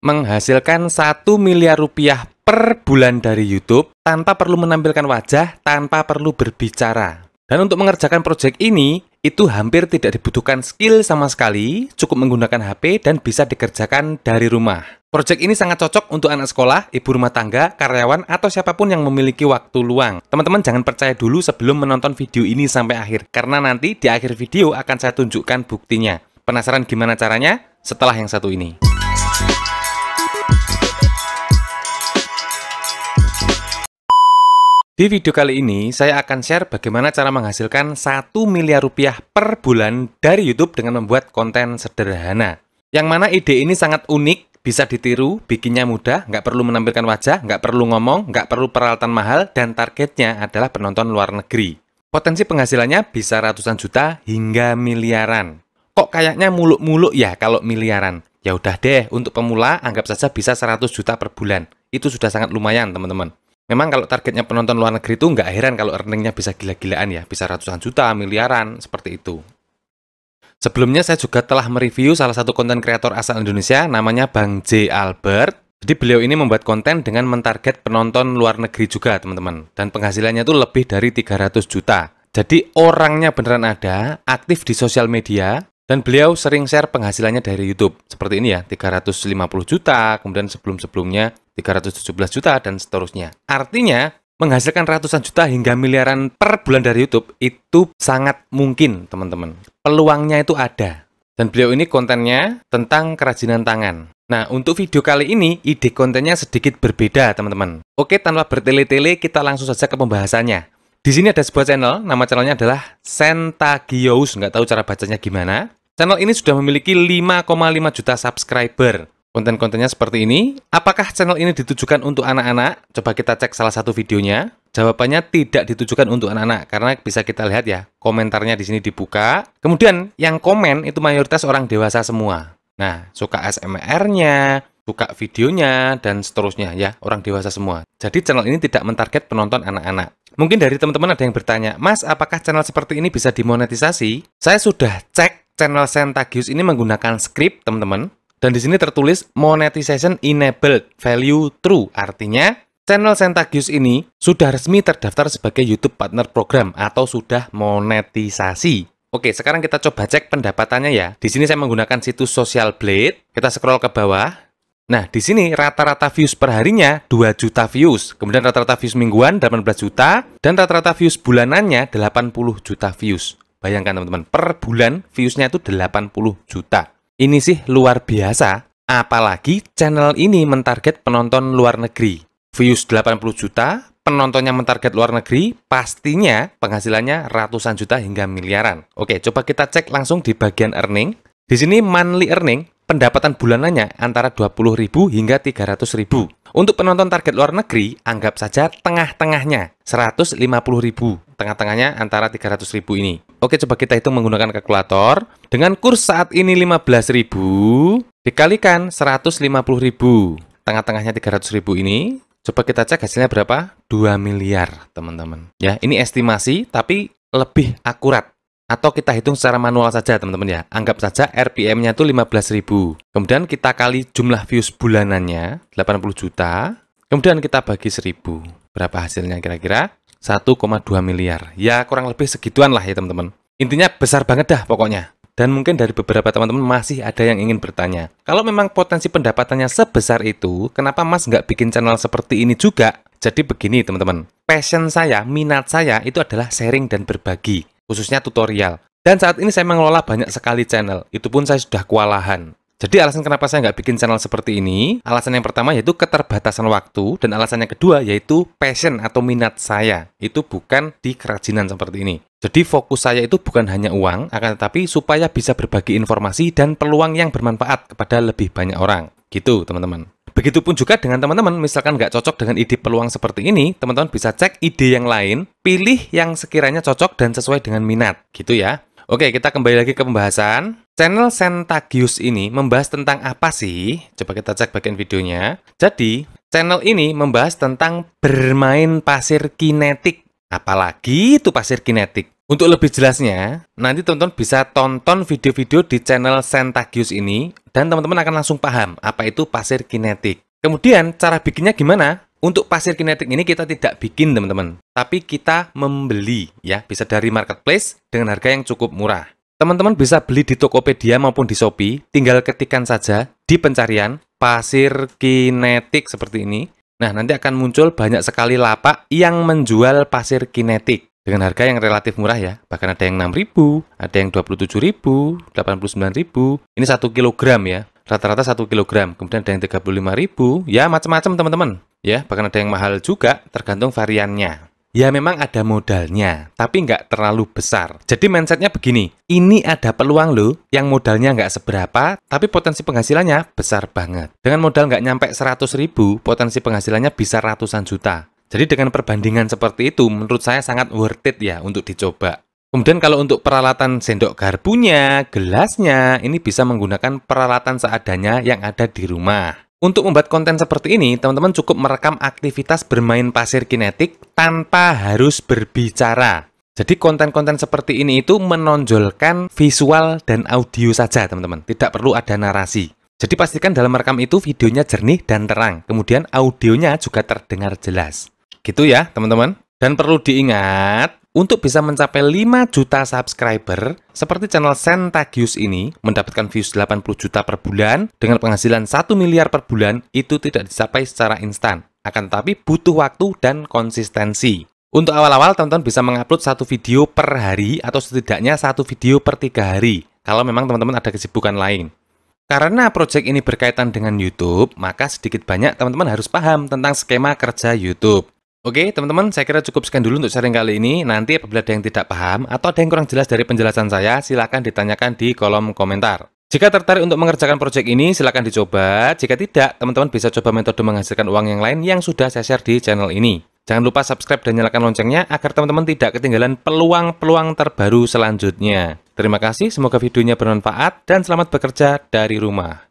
Menghasilkan 1 miliar rupiah per bulan dari YouTube tanpa perlu menampilkan wajah, tanpa perlu berbicara. Dan untuk mengerjakan proyek ini, itu hampir tidak dibutuhkan skill sama sekali, cukup menggunakan HP dan bisa dikerjakan dari rumah. Proyek ini sangat cocok untuk anak sekolah, ibu rumah tangga, karyawan, atau siapapun yang memiliki waktu luang. Teman-teman jangan percaya dulu sebelum menonton video ini sampai akhir, karena nanti di akhir video akan saya tunjukkan buktinya. Penasaran gimana caranya? Setelah yang satu ini. Di video kali ini, saya akan share bagaimana cara menghasilkan 1 miliar rupiah per bulan dari YouTube dengan membuat konten sederhana. Yang mana ide ini sangat unik, bisa ditiru, bikinnya mudah, nggak perlu menampilkan wajah, nggak perlu ngomong, nggak perlu peralatan mahal, dan targetnya adalah penonton luar negeri. Potensi penghasilannya bisa ratusan juta hingga miliaran. Kok kayaknya muluk-muluk ya kalau miliaran? Ya udah deh, untuk pemula anggap saja bisa 100 juta per bulan. Itu sudah sangat lumayan, teman-teman. Memang kalau targetnya penonton luar negeri itu nggak heran kalau earningnya bisa gila-gilaan ya, bisa ratusan juta, miliaran, seperti itu. Sebelumnya saya juga telah mereview salah satu konten kreator asal Indonesia, namanya Bang J. Albert. Jadi beliau ini membuat konten dengan mentarget penonton luar negeri juga, teman-teman. Dan penghasilannya itu lebih dari 300 juta. Jadi orangnya beneran ada, aktif di sosial media, dan beliau sering share penghasilannya dari YouTube. Seperti ini ya, 350 juta, kemudian sebelum-sebelumnya 317 juta, dan seterusnya. Artinya, menghasilkan ratusan juta hingga miliaran per bulan dari YouTube itu sangat mungkin, teman-teman. Peluangnya itu ada. Dan beliau ini kontennya tentang kerajinan tangan. Nah, untuk video kali ini, ide kontennya sedikit berbeda, teman-teman. Oke, tanpa bertele-tele, kita langsung saja ke pembahasannya. Di sini ada sebuah channel, nama channelnya adalah Sentagious, nggak tahu cara bacanya gimana. Channel ini sudah memiliki 5,5 juta subscriber. Konten-kontennya seperti ini. Apakah channel ini ditujukan untuk anak-anak? Coba kita cek salah satu videonya. Jawabannya tidak ditujukan untuk anak-anak, karena bisa kita lihat ya, komentarnya di sini dibuka. Kemudian yang komen itu mayoritas orang dewasa semua. Nah, suka ASMR-nya, suka videonya, dan seterusnya ya, orang dewasa semua. Jadi channel ini tidak mentarget penonton anak-anak. Mungkin dari teman-teman ada yang bertanya, Mas, apakah channel seperti ini bisa dimonetisasi? Saya sudah cek channel Sentagious ini menggunakan script, teman-teman. Dan di sini tertulis monetization enabled, value true. Artinya, channel Sentagious ini sudah resmi terdaftar sebagai YouTube Partner Program atau sudah monetisasi. Oke, sekarang kita coba cek pendapatannya ya. Di sini saya menggunakan situs Social Blade. Kita scroll ke bawah. Nah, di sini rata-rata views per harinya 2 juta views. Kemudian rata-rata views mingguan 18 juta. Dan rata-rata views bulanannya 80 juta views. Bayangkan teman-teman, per bulan viewsnya itu 80 juta. Ini sih luar biasa, apalagi channel ini mentarget penonton luar negeri. Views 80 juta, penontonnya mentarget luar negeri, pastinya penghasilannya ratusan juta hingga miliaran. Oke, coba kita cek langsung di bagian earning. Di sini monthly earning, pendapatan bulanannya antara 20.000 hingga 300.000. Untuk penonton target luar negeri, anggap saja tengah-tengahnya 150.000. Tengah-tengahnya antara 300.000 ini. Oke, coba kita hitung menggunakan kalkulator. Dengan kurs saat ini 15.000 dikalikan 150.000. Tengah-tengahnya 300.000 ini. Coba kita cek hasilnya berapa? 2 miliar, teman-teman. Ya, ini estimasi tapi lebih akurat. Atau kita hitung secara manual saja, teman-teman ya. Anggap saja RPM-nya itu 15.000. Kemudian kita kali jumlah views bulanannya, 80 juta. Kemudian kita bagi 1.000. Berapa hasilnya kira-kira? 1,2 miliar. Ya, kurang lebih segituan lah ya, teman-teman. Intinya besar banget dah pokoknya. Dan mungkin dari beberapa teman-teman masih ada yang ingin bertanya. Kalau memang potensi pendapatannya sebesar itu, kenapa Mas nggak bikin channel seperti ini juga? Jadi begini, teman-teman. Passion saya, minat saya itu adalah sharing dan berbagi. Khususnya tutorial. Dan saat ini saya mengelola banyak sekali channel. Itu pun saya sudah kewalahan. Jadi alasan kenapa saya nggak bikin channel seperti ini, alasan yang pertama yaitu keterbatasan waktu, dan alasan yang kedua yaitu passion atau minat saya. Itu bukan di kerajinan seperti ini. Jadi fokus saya itu bukan hanya uang, akan tetapi supaya bisa berbagi informasi dan peluang yang bermanfaat kepada lebih banyak orang. Gitu, teman-teman. Begitupun juga dengan teman-teman, misalkan nggak cocok dengan ide peluang seperti ini, teman-teman bisa cek ide yang lain, pilih yang sekiranya cocok dan sesuai dengan minat, gitu ya. Oke, kita kembali lagi ke pembahasan. Channel Sentagious ini membahas tentang apa sih? Coba kita cek bagian videonya. Jadi, channel ini membahas tentang bermain pasir kinetik. Apalagi itu pasir kinetik? Untuk lebih jelasnya, nanti teman-teman bisa tonton video-video di channel Sentagius ini, dan teman-teman akan langsung paham apa itu pasir kinetik. Kemudian, cara bikinnya gimana? Untuk pasir kinetik ini kita tidak bikin, teman-teman, tapi kita membeli, ya, bisa dari marketplace dengan harga yang cukup murah. Teman-teman bisa beli di Tokopedia maupun di Shopee, tinggal ketikkan saja di pencarian pasir kinetik seperti ini. Nah, nanti akan muncul banyak sekali lapak yang menjual pasir kinetik dengan harga yang relatif murah ya. Bahkan ada yang 6.000, ada yang 27.000, 89.000. Ini 1 kilogram ya. Rata-rata 1 kilogram. Kemudian ada yang 35.000. Ya, macam-macam teman-teman. Ya, bahkan ada yang mahal juga, tergantung variannya. Ya memang ada modalnya, tapi nggak terlalu besar. Jadi mindsetnya begini, ini ada peluang loh, yang modalnya nggak seberapa, tapi potensi penghasilannya besar banget. Dengan modal nggak nyampe 100.000, potensi penghasilannya bisa ratusan juta. Jadi dengan perbandingan seperti itu, menurut saya sangat worth it ya untuk dicoba. Kemudian kalau untuk peralatan sendok garpunya, gelasnya, ini bisa menggunakan peralatan seadanya yang ada di rumah. Untuk membuat konten seperti ini, teman-teman cukup merekam aktivitas bermain pasir kinetik tanpa harus berbicara. Jadi konten-konten seperti ini itu menonjolkan visual dan audio saja, teman-teman. Tidak perlu ada narasi. Jadi pastikan dalam merekam itu videonya jernih dan terang. Kemudian audionya juga terdengar jelas. Gitu ya, teman-teman. Dan perlu diingat, untuk bisa mencapai 5 juta subscriber, seperti channel Sentagius ini, mendapatkan views 80 juta per bulan, dengan penghasilan 1 miliar per bulan, itu tidak dicapai secara instan. Akan tetapi butuh waktu dan konsistensi. Untuk awal-awal, teman-teman bisa mengupload 1 video per hari, atau setidaknya 1 video per 3 hari, kalau memang teman-teman ada kesibukan lain. Karena proyek ini berkaitan dengan YouTube, maka sedikit banyak teman-teman harus paham tentang skema kerja YouTube. Oke, teman-teman, saya kira cukup sekian dulu untuk sharing kali ini. Nanti apabila ada yang tidak paham atau ada yang kurang jelas dari penjelasan saya, silakan ditanyakan di kolom komentar. Jika tertarik untuk mengerjakan proyek ini, silakan dicoba. Jika tidak, teman-teman bisa coba metode menghasilkan uang yang lain yang sudah saya share di channel ini. Jangan lupa subscribe dan nyalakan loncengnya agar teman-teman tidak ketinggalan peluang-peluang terbaru selanjutnya. Terima kasih, semoga videonya bermanfaat dan selamat bekerja dari rumah.